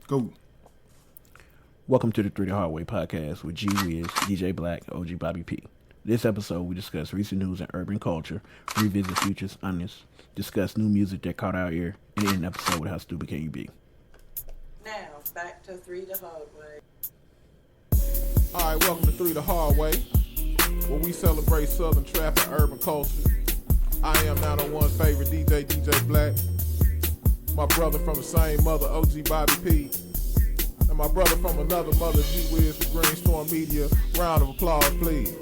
Go. Welcome to the Three the Hard Way podcast with G-Wiz, DJ Blaq, OG Bobby P. This episode, we discuss recent news and urban culture, revisit futures honest, discuss new music that caught our ear, and end the episode with how stupid can you be. Now, back to Three the Hard Way. All right, welcome to Three the Hard Way, where we celebrate Southern trap and urban culture. I am now the one favorite DJ Blaq. My brother from the same mother, OG Bobby P. And my brother from another mother, G-Wiz from Greenstorm Media. Round of applause, please.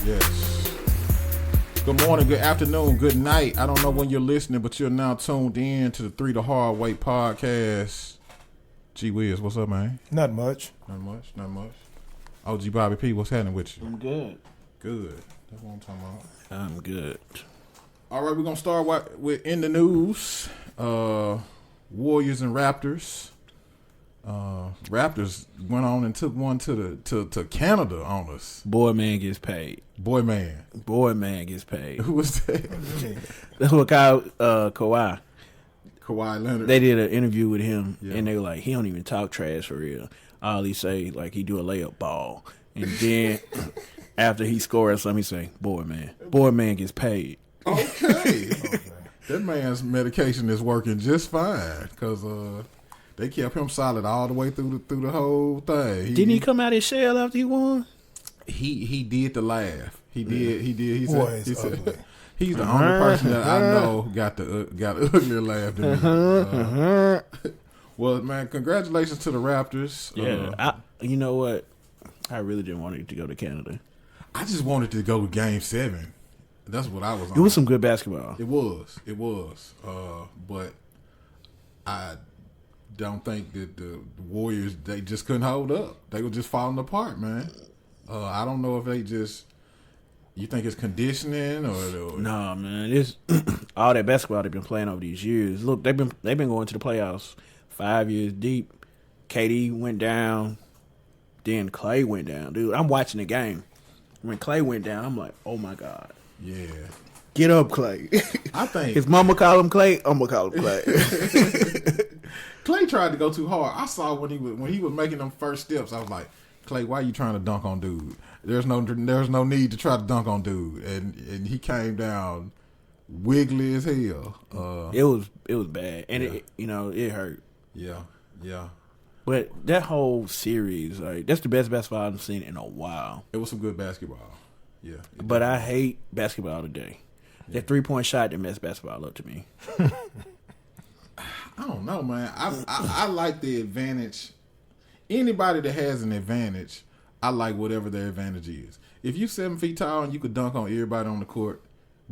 Yes. Good morning, good afternoon, good night. I don't know when you're listening, but you're now tuned in to the Three the Hard Way podcast. G-Wiz, what's up, man? Not much. Not much. OG Bobby P, what's happening with you? I'm good. Good. That's what I'm talking about. I'm good. All right, we're going to start with in the news. Warriors and Raptors. Raptors went on and took one to Canada on us. Boy, man gets paid. Boy, man Gets paid. Who was that? That's what called Kawhi. Kawhi Leonard. They did an interview with him, Yeah. and they were like, he don't even talk trash for real. All he say, like, he do a layup ball. And then after he scores something, he say, boy, man gets paid. Okay. That man's medication is working just fine because they kept him solid all the way through the whole thing. Didn't he come out his shell after he won? He did the laugh. He did. He Boy, said he's the only person that I know got uglier laugh than me. Well, man, congratulations to the Raptors. Yeah, you know what? I really didn't want it to go to Canada. I just wanted to go to Game 7. That's what I was on. It was some good basketball. It was. But I don't think that the Warriors, they just couldn't hold up. They were just falling apart, man. I don't know if they just, you think it's conditioning or Nah, man, it's all that basketball they've been playing over these years. Look, they've been going to the playoffs 5 years deep. KD went down, then Clay went down. Dude, I'm watching the game. When Clay went down, I'm like, oh my God. Yeah. Get up, Clay. I think his mama call him Clay, I'm gonna call him Clay. Clay tried to go too hard. I saw when he was making them first steps, I was like, Clay, why are you trying to dunk on dude? There's no need to try to dunk on dude. And he came down wiggly as hell. It was bad. And it hurt. Yeah. But that whole series, like, that's the best basketball I've seen in a while. It was some good basketball. Yeah. But I hate basketball today. Yeah. That 3-point shot that messed basketball up to me. I don't know, man. I like the advantage. Anybody that has an advantage, I like whatever their advantage is. If you're 7 feet tall and you could dunk on everybody on the court,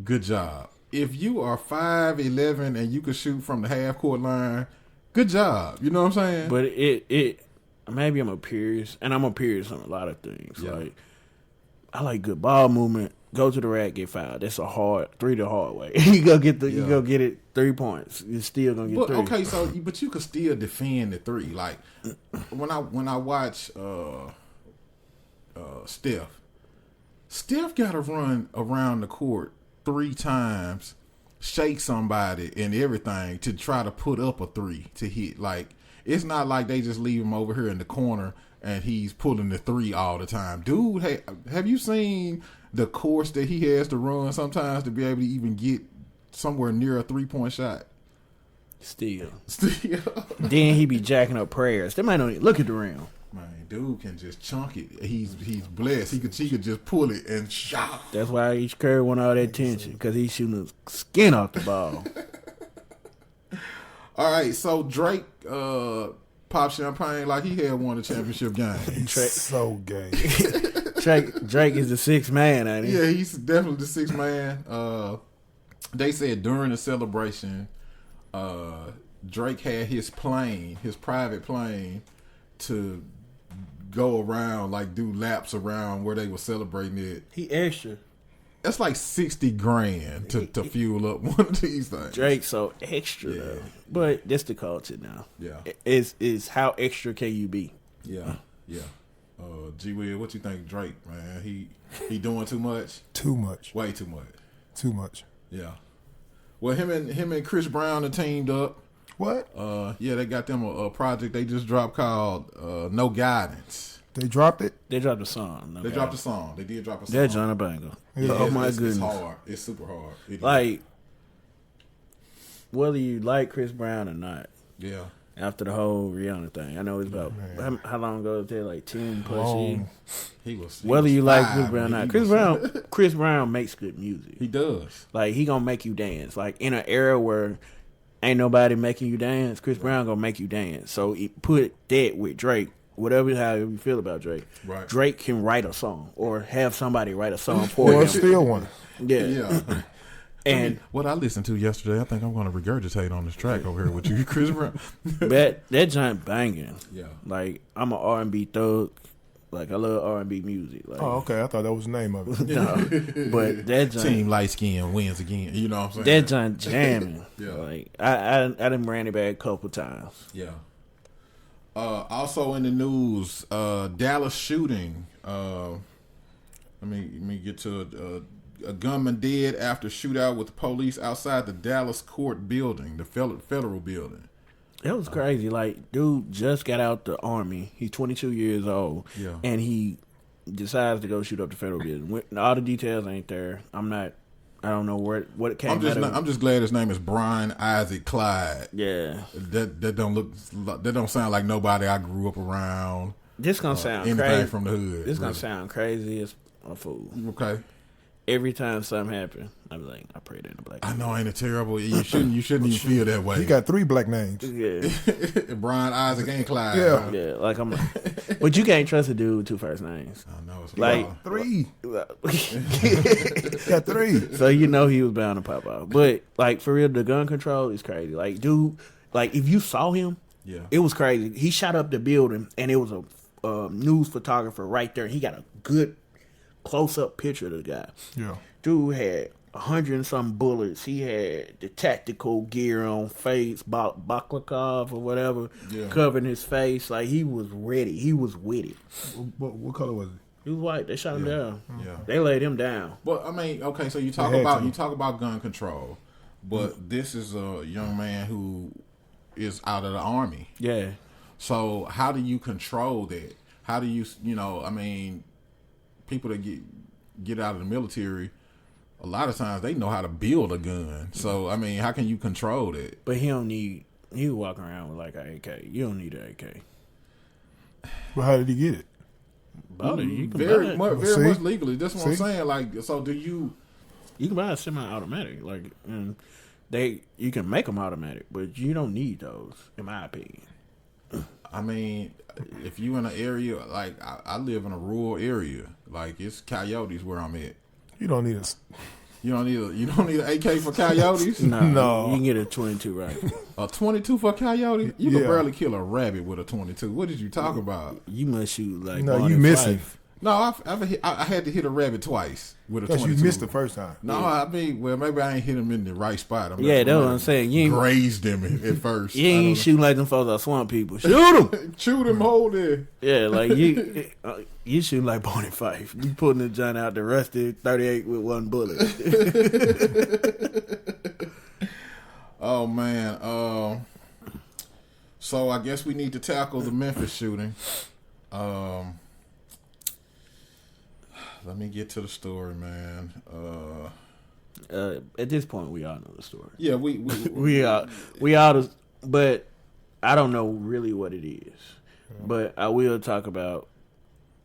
good job. If you are 5'11" and you could shoot from the half court line, good job. You know what I'm saying? But it maybe I'm a purist, and I'm a purist on a lot of things. Yeah. Like, I like good ball movement. Go to the rack, get fouled. That's a hard the hard way. You go get you go get it 3 points. You're still gonna get 3. Okay, but you could still defend the 3. Like when I watch Steph got to run around the court 3 times, shake somebody and everything to try to put up a 3 to hit. Like, it's not like they just leave him over here in the corner and he's pulling the 3 all the time. Dude, hey, have you seen the course that he has to run sometimes to be able to even get somewhere near a 3-point shot? Still. Then he be jacking up prayers. They might not even look at the rim. Man, dude can just chunk it. He's blessed. He could just pull it and shot. That's why each Curry want all that attention, because he's shooting the skin off the ball. All right, so Drake popped champagne like he had won the championship game. So gay. Drake is the 6th man, ain't he? Yeah, he's definitely the 6th man. They said during the celebration, Drake had his private plane, to go around, like, do laps around where they were celebrating it. He extra. That's like $60,000 to fuel up one of these things. Drake so extra though, but that's the culture now. Yeah, is how extra can you be? Yeah. G-Wiz, what you think, Drake? Man, he doing too much? Too much. Way too much. Too much. Yeah. Well, him and Chris Brown are teamed up. What? Yeah, they got them a project they just dropped called No Guidance. They dropped it? They dropped a song. They dropped a song. They did drop a song. That John a banger. Yeah. Oh my goodness. It's hard. It's super hard. Like, whether you like Chris Brown or not. Yeah. After the whole Rihanna thing, I know it's about how long ago was that? Like 10 plus years. He was. Whether was you five, like Chris Brown or not, Chris Brown makes good music. He does. Like he gonna make you dance. Like in an era where ain't nobody making you dance, Chris Brown gonna make you dance. So put that with Drake. Whatever how you feel about Drake, right. Drake can write a song or have somebody write a song for or him. steal one. Yeah. And what I listened to yesterday, I think I'm going to regurgitate on this track over here with you, Chris Brown. that giant banging. Yeah. Like I'm an R&B thug. Like I love R&B music. Like, Oh, okay. I thought that was the name of it. no, but that giant, Team light skin wins again. You know what I'm saying? that giant jamming. Yeah. Like I done ran it back a couple times. Yeah. Also in the news, Dallas shooting. Let me get to a gunman dead after shootout with the police outside the Dallas court building, the federal building. That was crazy. Like, dude just got out the army. He's 22 years old. Yeah. And he decides to go shoot up the federal building. All the details ain't there. I don't know what it came out of. I'm just glad his name is Brian Isaac Clyde. Yeah. That don't sound like nobody I grew up around. This gonna sound anything crazy. from the hood. This gonna sound crazy as a fool. Okay. Every time something happens, I'm like, I prayed in the black. I know, ain't it terrible? You shouldn't even feel that way. He got 3 black names. Yeah. Brian Isaac and Clyde. Yeah. Huh? Yeah, like I'm like, but you can't trust a dude with 2 first names. I know. It's Like- wild. 3. Got 3. So you know he was bound to pop out. But like for real, the gun control is crazy. Like, dude, like if you saw him, Yeah. it was crazy. He shot up the building and it was a news photographer right there. He got a good close up picture of the guy. Yeah. Dude had 100 and some bullets. He had the tactical gear on, face, Baklakov or whatever, Yeah. covering his face. Like he was ready. He was with it. What color was it? He was white. They shot him down. Yeah. They laid him down. But I mean, okay, so you talk about gun control, but this is a young man who is out of the army. Yeah. So how do you control that? How do you I mean, people that get out of the military, a lot of times they know how to build a gun. So I mean, how can you control that? But he was walking around with like an AK. You don't need an AK. Well, how did he get it? About it. You can Very buy it. much legally. That's what I'm See? saying. Like, so do you? You can buy a semi-automatic. Like, and you can make them automatic, but you don't need those, in my opinion. I mean, if you in an area like I live in a rural area, like it's coyotes where I'm at. You don't need a... You don't need an AK for coyotes. No. You can get a 22 right. A 22 for a coyote? You can Yeah. barely kill a rabbit with a 22. What did you talk about? You must shoot like No, Barney you missing. Fife. No, I had to hit a rabbit twice with a Because 22. you missed the first time. No, I mean, well, maybe I ain't hit him in the right spot. Yeah, that's what I'm saying. You ain't, Grazed him at first. you ain't shooting like them folks that swamp people. Shoot them. Shoot him, hold it. Yeah, like you shooting like Barney Fife. You pulling the gun out the rusty 38 with one bullet. Oh man. So I guess we need to tackle the Memphis shooting. Let me get to the story, man. At this point, we all know the story. Yeah, we We all, but I don't know really what it is. But I will talk about,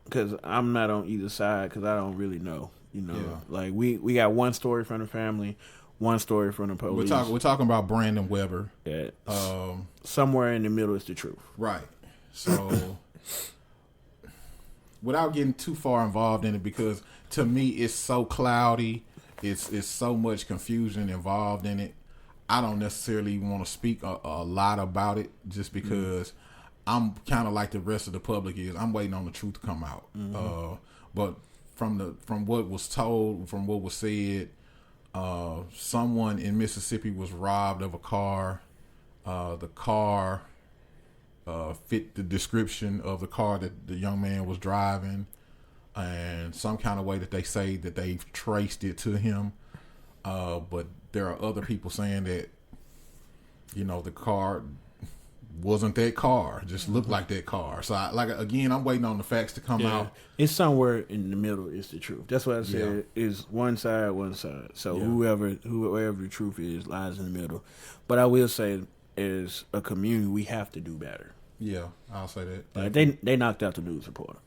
because I'm not on either side, because I don't really know. You know, Yeah. like we got one story from the family, one story from the police. we're talking about Brandon Weber. Yeah. Somewhere in the middle is the truth. Right. So without getting too far involved in it, because to me it's so cloudy, it's so much confusion involved in it. I don't necessarily want to speak a lot about it, just because I'm kind of like the rest of the public is. I'm waiting on the truth to come out. But from what was told, from what was said, someone in Mississippi was robbed of a car. The car fit the description of the car that the young man was driving, and some kind of way that they say that they've traced it to him. But there are other people saying that the car wasn't that car, just looked like that car. So again, I'm waiting on the facts to come out. It's somewhere in the middle is the truth. That's what I said. Is one side. So whoever the truth is lies in the middle. But I will say, as a community, we have to do better. Yeah, I'll say that. Like they knocked out the news reporter.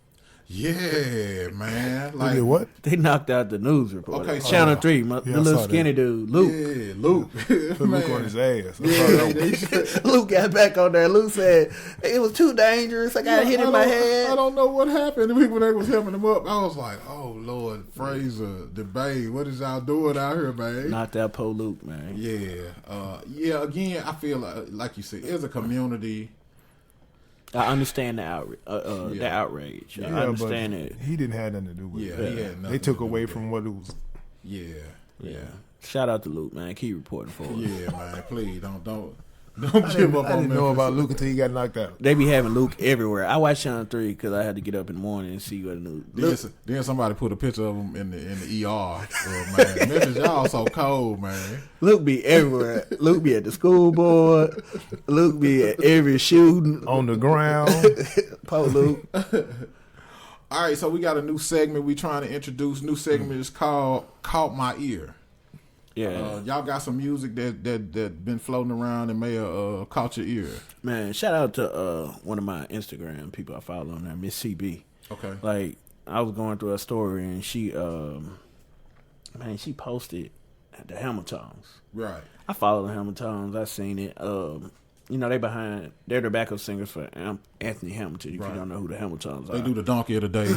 Yeah, man. Like did what? They knocked out the news reporter. Okay, Channel 3, the little skinny dude, Luke. Yeah, Luke. Put Luke on his ass. Yeah, Luke got back on there. Luke said it was too dangerous. I got hit in my head. I don't know what happened. The people that was helping him up, I was like, oh Lord, Fraser, debate. What is y'all doing out here, man? Not that poor Luke, man. Yeah. Again, I feel like you said, it's a community. I understand the outrage. Yeah, I understand it. He didn't have nothing to do with it. He had they took away from what it was. Yeah. Shout out to Luke, man. Keep reporting for us. Yeah, man. Please don't give up on I didn't know about Luke until he got knocked out. They be having Luke everywhere. I watched Channel 3 because I had to get up in the morning and see what the news. Then somebody put a picture of him in the ER. Man, Memphis, y'all so cold, man. Luke be everywhere. Luke be at the school board. Luke be at every shooting on the ground. Poor Luke. All right, so we got a new segment we trying to introduce. New segment is called "Caught My Ear." Yeah, y'all got some music that been floating around and may have caught your ear. Man, shout out to one of my Instagram people I follow on there, Miss CB. Okay. Like I was going through a story and she posted the Hamiltons. Right. I follow the Hamiltons. I seen it. They're the backup singers for Anthony Hamilton. If you don't know who the Hamiltons are, they do the Donkey of the Day.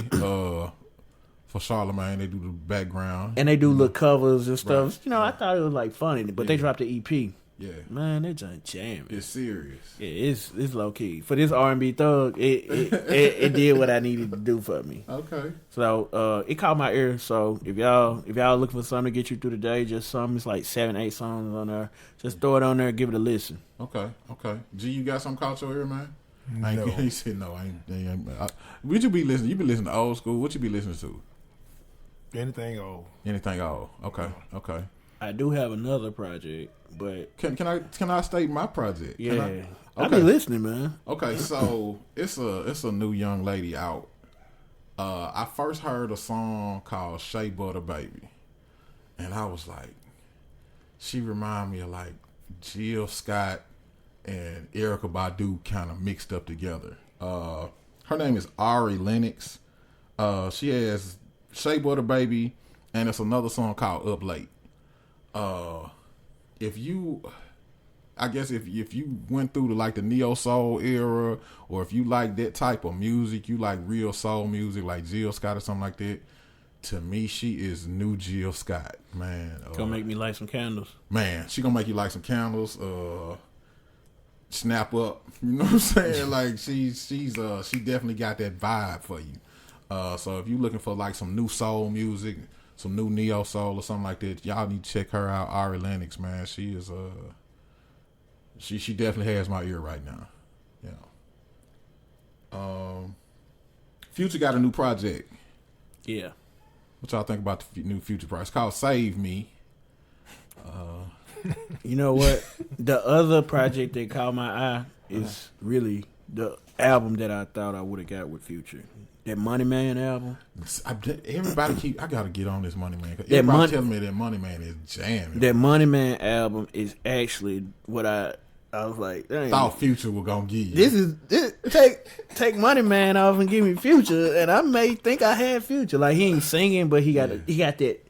For Charlemagne, they do the background. And they do little covers and stuff. Right. I thought it was like funny, but they dropped the EP. Yeah. Man, they just jamming. It's serious. Yeah, it's low key. For this R&B thug, it did what I needed to do for me. Okay. So it caught my ear. So if y'all looking for something to get you through the day, just something, it's like 7-8 songs on there. Just throw it on there and give it a listen. Okay. G, you got something caught your ear, man? No. He said no. Would you be listening? You be listening to old school. What you be listening to? Anything old. Okay. I do have another project, but can I state my project? Yeah, I be listening, man. Okay, so it's a new young lady out. I first heard a song called "Shea Butter Baby," and I was like, she remind me of like Jill Scott and Erykah Badu kind of mixed up together. Her name is Ari Lennox. She has "Shea Butter Baby," and it's another song called "Up Late." If you went through the neo soul era, or if you like that type of music, you like real soul music like Jill Scott or something like that. To me, she is new Jill Scott, man. Gonna make me light some candles. Man, she gonna make you light some candles. Snap up. You know what I'm saying? Like she definitely got that vibe for you. So if you're looking for like some new soul music, some new neo soul or something like that, y'all need to check her out. Ari Lennox, man, she is she definitely has my ear right now. Yeah. Future got a new project. Yeah. What y'all think about the new Future project? It's called "Save Me." You know what? The other project that caught my eye is really the album that I thought I would have got with Future. That Money Man album. Everybody I gotta get on this Money Man. Everybody telling me that Money Man is jamming. That Money Man album is actually what I was like, dang, thought Future was gonna give you. Take Money Man off and give me Future, and I may think I had Future. Like he ain't singing, but he got that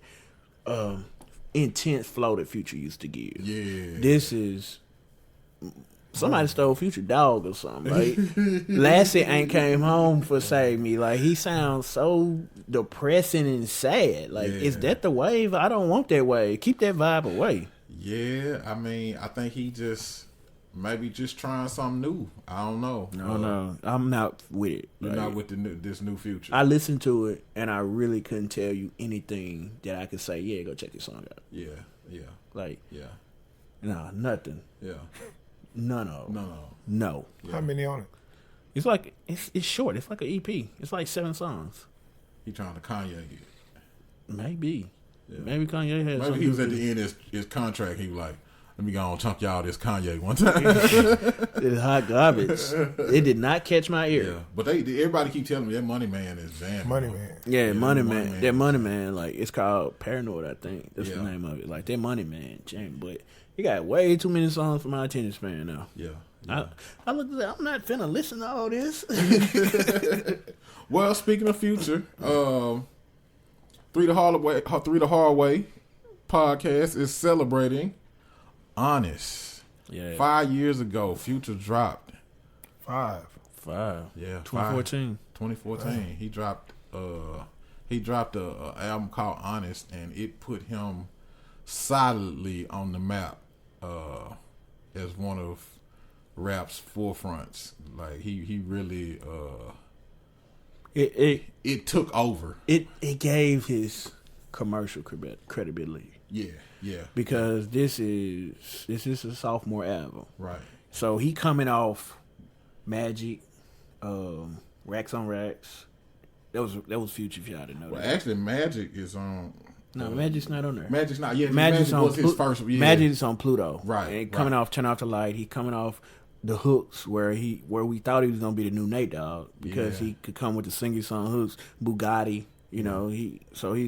intense flow that Future used to give. Yeah. This is somebody stole Future dog or something. Like Lassie ain't came home for Save Me. Like he sounds so depressing and sad. Like is that the wave? I don't want that wave. Keep that vibe away. Yeah, I mean, I think he maybe just trying something new. I don't know. No, I'm not with it. You're not with this new Future. I listened to it and I really couldn't tell you anything that I could say. Yeah, go check this song out. Yeah. Like yeah. Nah, nothing. Yeah. None of. No. Yeah. How many on it? It's like it's short. It's like an EP. It's like 7 songs. He trying to Kanye it. Maybe. Yeah. Maybe Kanye has. Maybe he was at the end of his contract. He was like, Let me go on chunk y'all this Kanye one time. It's hot garbage. It did not catch my ear. Yeah, but everybody keep telling me that Money Man is jamming. Money Man. Yeah, Money Man. That Money Man, like it's called Paranoid, I think. That's the name of it. Like that Money Man jam, but he got way too many songs for my attention span now. Yeah. I look. I'm not finna listen to all this. Well, speaking of Future, Three the Hard Way podcast is celebrating Honest. Yeah. 5 years ago, Future dropped. 5. Yeah. 2014. 2014. He dropped a album called Honest, and it put him solidly on the map as one of rap's forefronts. Like he really it took over. It gave his commercial credibility. Yeah. Because this is a sophomore album. Right. So he coming off Magic, Racks on Racks. That was Future, if y'all didn't know Well, that. actually, Magic is on. No, Magic's not on there. Magic's not. Yeah, Magic's Magic was his first. Yeah. Magic's on Pluto. Right. And coming off Turn Off the Light, he coming off the hooks where we thought he was gonna be the new Nate Dogg because he could come with the single song hooks, Bugatti. You know, he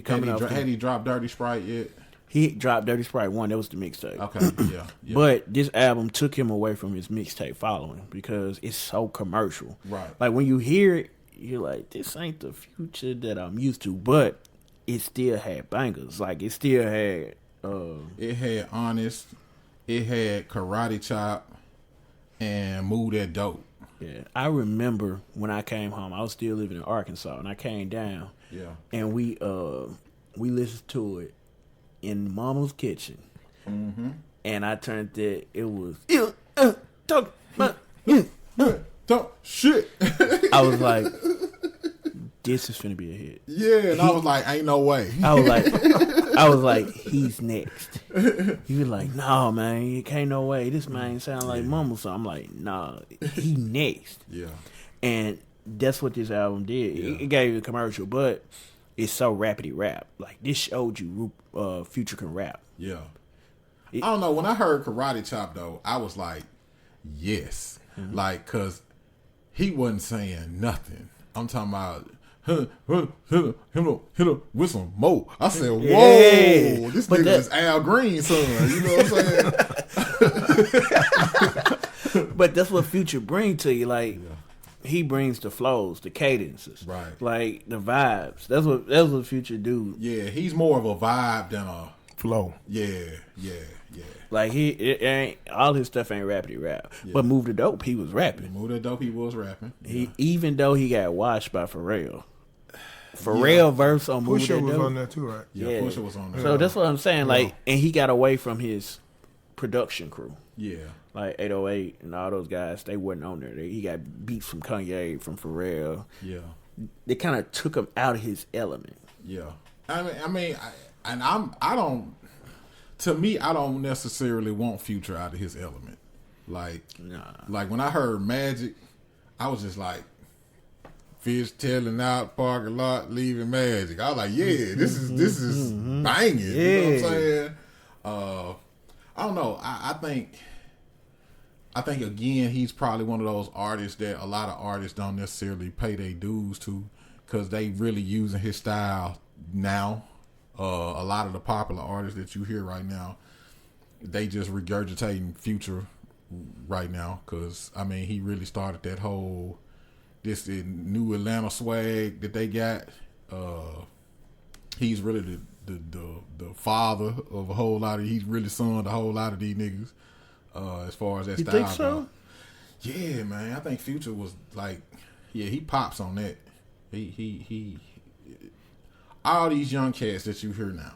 coming off. Had he dropped Dirty Sprite yet? He dropped Dirty Sprite 1. That was the mixtape. Okay, yeah. But this album took him away from his mixtape following because it's so commercial. Right. Like when you hear it, you're like, this ain't the Future that I'm used to. But it still had bangers. Like it still had. It had Honest. It had Karate Chop, and Move That Dope. Yeah, I remember when I came home. I was still living in Arkansas, and I came down. Yeah. And we listened to it in Mama's kitchen. Mm-hmm. And I turned it. It was Talk shit. I was like, this is finna be a hit. Yeah, and I was like, ain't no way. I was like, he's next. He was like, no, man, it can't no way. This man sound like Mama. So I'm like, nah, he next. Yeah. And that's what this album did. Yeah. It gave you a commercial, but it's so rapidy rap. Like this showed you Future can rap. Yeah. I don't know. When I heard Karate Chop though, I was like, yes. Mm-hmm. Like, cause he wasn't saying nothing. I'm talking about hit him with some more. I said, whoa, this nigga is Al Green's son. You know what I'm saying? But that's what Future brings to you. Like he brings the flows, the cadences, right? Like the vibes. That's what Future do. Yeah, he's more of a vibe than a flow. Yeah. Like it ain't all his stuff ain't rapidy rap, but Move the Dope he was rapping. Move the Dope he was rapping. He even though he got washed by Pharrell. Pharrell verse on Move Pusha That was Dope. on there too, right? Yeah, Pusha was on there. So that's what I'm saying. Like, and he got away from his production crew. Yeah. Like 808 and all those guys, they wasn't on there. He got beats from Kanye, from Pharrell. Yeah. They kind of took him out of his element. Yeah. I don't. To me, I don't necessarily want Future out of his element. Like, like when I heard Magic, I was just like, fish tailing out parking lot, leaving Magic. I was like, yeah, this is banging. Yeah. You know what I'm saying? I don't know. I think again, he's probably one of those artists that a lot of artists don't necessarily pay their dues to because they really using his style now. A lot of the popular artists that you hear right now, they just regurgitating Future right now because he really started that whole this new Atlanta swag that they got. He's really the father of a whole lot of. He's really son a whole lot of these niggas. As far as that You style, think so? Yeah, man. I think Future was like, he pops on that. He all these young cats that you hear now.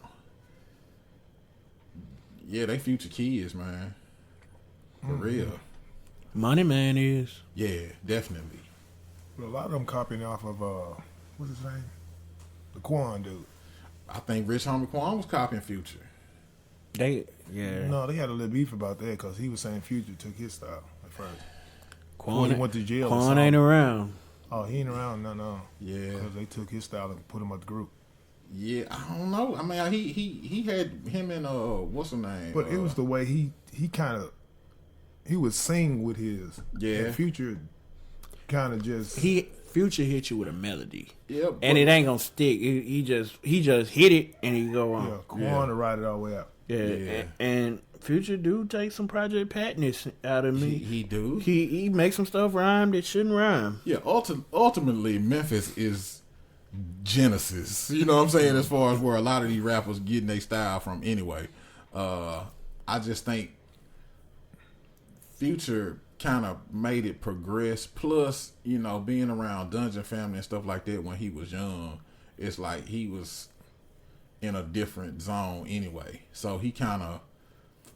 Yeah, they Future kids, man. For real. Money Man is. Yeah, definitely. But a lot of them copying off of what's his name? The Quan dude. I think Rich Homie Quan was copying Future. No, they had a little beef about that because he was saying Future took his style at first. Quan he went to jail. Quan ain't around. Oh, he ain't around. No. Yeah. Because they took his style and put him up the group. Yeah, I don't know. I mean, he had him and what's her name? But it was the way he would sing with his. Yeah. And Future kind of just Future hit you with a melody. Yeah, and it ain't gonna stick. He just hit it and he go on. Yeah, Quan to ride it all the way out. Yeah. And Future do take some Project Patness out of me. He do. He makes some stuff rhyme that shouldn't rhyme. Yeah, ultimately, Memphis is Genesis. You know what I'm saying? As far as where a lot of these rappers getting their style from anyway. I just think Future kind of made it progress. Plus, you know, being around Dungeon Family and stuff like that when he was young, it's like he was in a different zone anyway. So he kind of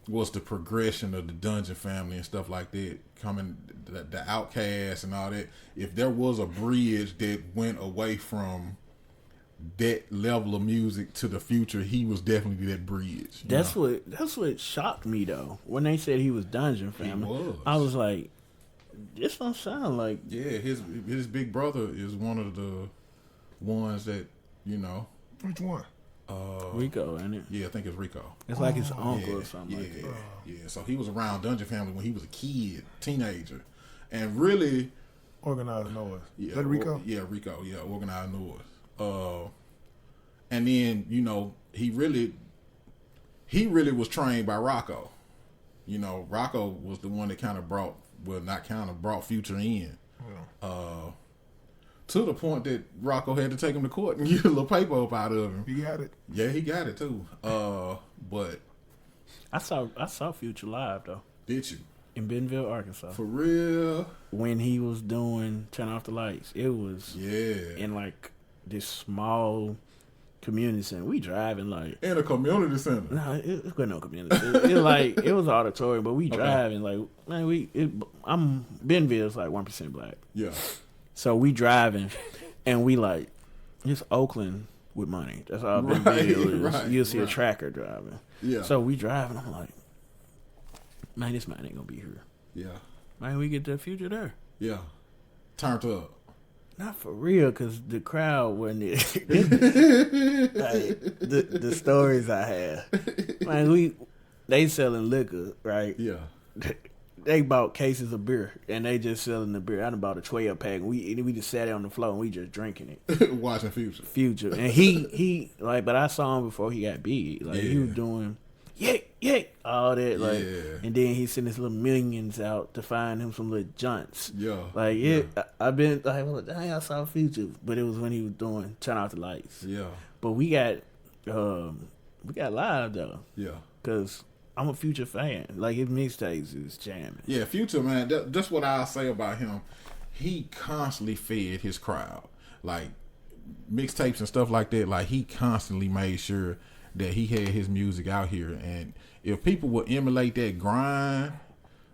was the progression of the Dungeon Family and stuff like that, coming the Outcast and all that. If there was a bridge that went away from that level of music to the Future, he was definitely that bridge. That's what shocked me though. When they said he was Dungeon Family, I was like, this don't sound like. Yeah, his big brother is one of the ones that, you know. Which one? Rico, ain't it? Yeah, I think it's Rico. It's like his uncle or something like that. Yeah, so he was around Dungeon Family when he was a kid, teenager, and really Organized Noise. Yeah, Is that Rico? Rico. Yeah, Organized Noise. And then, you know, he really was trained by Rocco. You know, Rocco was the one that brought Future in. Yeah. To the point that Rocco had to take him to court and get a little paper up out of him. He got it. Yeah, he got it too. But I saw Future live though. Did you? In Bentonville, Arkansas. For real? When he was doing Turn Off the Lights. It was in like this small community center. We driving like in a community center. No, it wasn't no community. It was an auditorium, but we driving like man. Bentonville's like 1% black. Yeah. So we driving, and we like it's Oakland with money. That's all Bentonville is. Right, You'll see a tracker driving. Yeah. So we driving. I'm like, man, this man ain't gonna be here. Yeah. Man, we get the Future there. Yeah. Turned up. Not for real, because the crowd wasn't there. Like, the stories I have. Man, they selling liquor, right? Yeah. They bought cases of beer, and they just selling the beer. I done bought a 12-pack, and we just sat on the floor, and we just drinking it. Watching Future. Future. And he like, but I saw him before he got big. Like, he was doing, all that. Like, and then he sent his little millions out to find him some little junts. Yeah. Like, I've been like, well, dang, I saw Future, but it was when he was doing Turn Out the Lights. Yeah. But we got live though. Yeah. Because I'm a Future fan. Like, his mixtapes is jamming. Yeah, Future, man, that's what I'll say about him. He constantly fed his crowd. Like, mixtapes and stuff like that, like, he constantly made sure that he had his music out here. And if people would emulate that grind,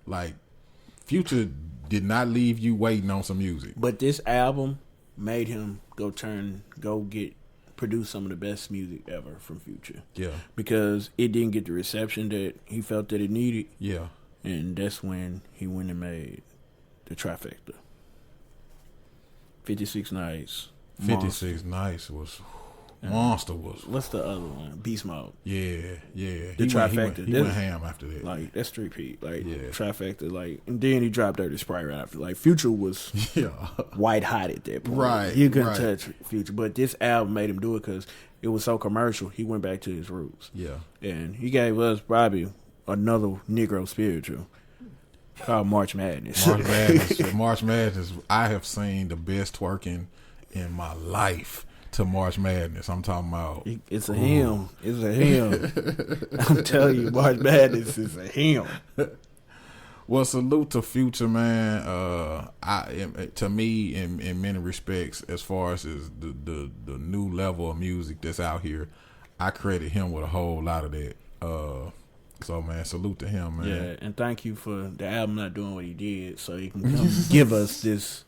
like, Future did not leave you waiting on some music. But this album made him produce some of the best music ever from Future. Yeah. Because it didn't get the reception that he felt that it needed. Yeah. And that's when he went and made the trifecta. 56 Nights. 56 Nights was... Monster was... What's the other one? Beast Mode. Yeah. The trifecta. He went ham after that. Like, that's Street Pete. Like, trifecta. Like, and then he dropped Dirty Sprite right after. Like, Future was white hot at that point. Right. You couldn't touch Future. But this album made him do it because it was so commercial. He went back to his roots. Yeah. And he gave us probably another Negro spiritual called March Madness. March Madness. I have seen the best twerking in my life to March Madness. I'm talking about. It's a hymn. It's a hymn. I'm telling you, March Madness is a hymn. Well, salute to Future, man. To me, in many respects, as far as the new level of music that's out here, I credit him with a whole lot of that. So, man, salute to him, man. Yeah, and thank you for the album not doing what he did, so he can come give us this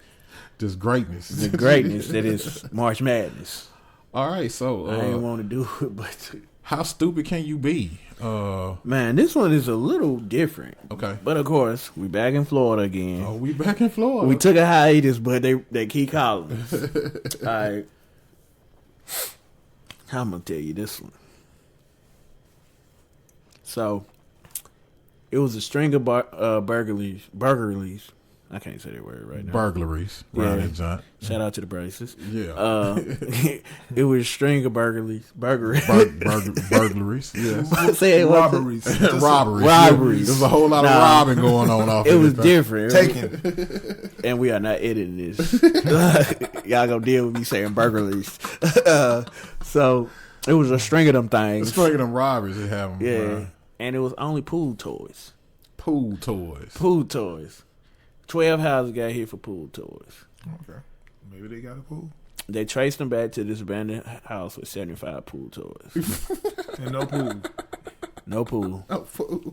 greatness. The greatness that is March Madness. All right, so I didn't want to do it, but how stupid can you be? Man, this one is a little different. Okay. But of course, we back in Florida again. Oh, we back in Florida. We took a hiatus, but they keep calling us. All right. I'm gonna tell you this one. So, it was a string of burglaries. I can't say that word right now. Burglaries. Right, John. Shout out to the braces. Yeah. It was a string of burglaries. Burglaries. Yes. Say it Robberies. Robberies. There's a whole lot of robbing going on off it was different. Taken. And we are not editing this. Y'all gonna deal with me saying burglaries. So, it was a string of them things. A string of them robberies they have them. Yeah. Right. And it was only pool toys. Pool toys. 12 houses got hit for pool toys. Okay. Maybe they got a pool. They traced them back to this abandoned house with 75 pool toys. And no pool. No pool. No pool.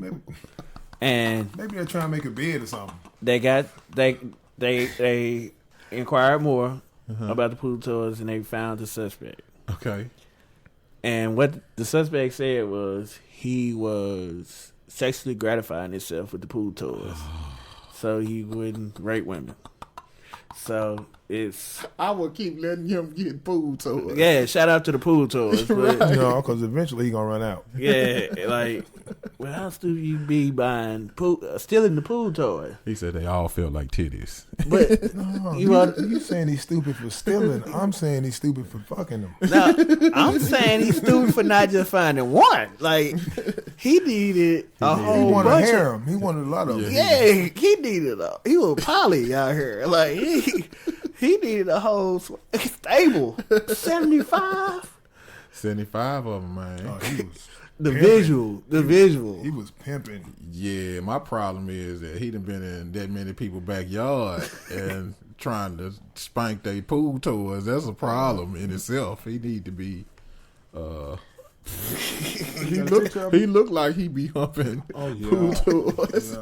And maybe they're trying to make a bid or something. They inquired more about the pool toys and they found the suspect. Okay. And what the suspect said was he was sexually gratifying himself with the pool toys. So he wouldn't rape women. So it's... I would keep letting him get pool toys. Yeah, shout out to the pool toys. But, Right. No, because eventually he gonna run out. yeah, like, well, how stupid you be buying stealing the pool toy? He said they all felt like titties. But No, you saying he's stupid for stealing. I'm saying he's stupid for fucking them. no, I'm saying he's stupid for not just finding one. Like, he needed a He whole wanted a bunch. harem. He wanted a lot of them. Yeah, he needed he was poly out here. Like he needed a whole stable. 75. 75 of them, man. Oh, he was The pimping. visual. He was pimping. Yeah, my problem is that he done been in that many people's backyard and trying to spank their pool toys. That's a problem in itself. He need to be. He looked like he be humping pool toys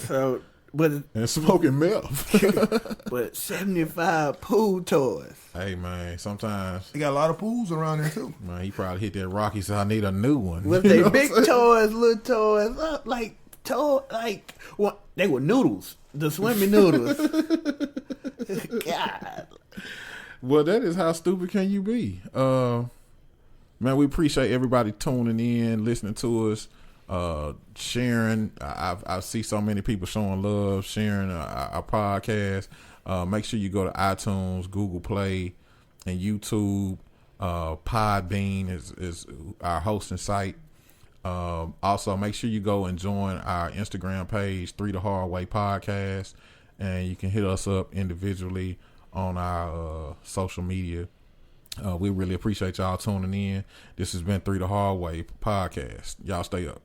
So, but and smoking meth. but 75 pool toys. Hey man, sometimes He got a lot of pools around there too. man he probably hit that rock. He said, "I need a new one." Was You they know what big I'm saying? toys, little toys, well, they were noodles, the swimming noodles. God. Well, that is how stupid can you be? Man, we appreciate everybody tuning in, listening to us, sharing. I see so many people showing love, sharing our podcast. Make sure you go to iTunes, Google Play, and YouTube. Podbean is our hosting site. Also, make sure you go and join our Instagram page, 3 The Hard Way Podcast, and you can hit us up individually on our social media. We really appreciate y'all tuning in. This has been 3 The Hard Way Podcast. Y'all stay up.